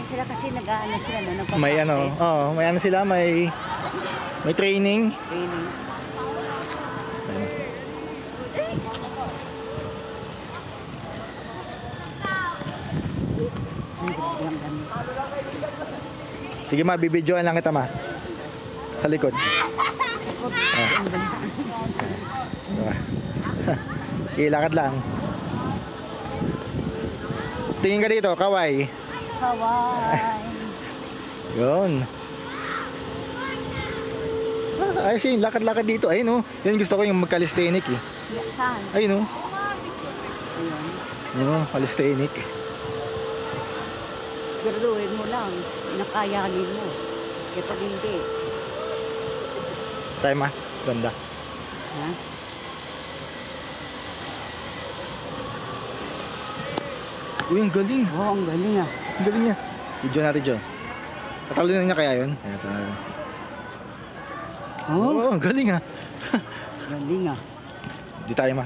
sila kasi nag-aano sila na nagpa-practice. May ano, may ano sila, may training. Training. Sige ma, bibidyoan lang kita ma. Sa likod. Ilakad lang. Tingin ka dito, kaway. Kaway. Yun. Ayos yun, lakad-lakad dito. Ayun o. Yun gusto ko yung mag-calisthenic eh. Saan? Ayun o. Ayun. Yun, calisthenic. Garuin mo lang. Nakayanin mo. Kapag hindi. Tayo ma, ganda. Ha? Uy, ang galing. Oo, ang galing ah. Ang galing niya. Video natin dyan. Tatalunan niya kaya yun? Kaya tayo. Oo, ang galing ah. galing ah. Di tayo ma.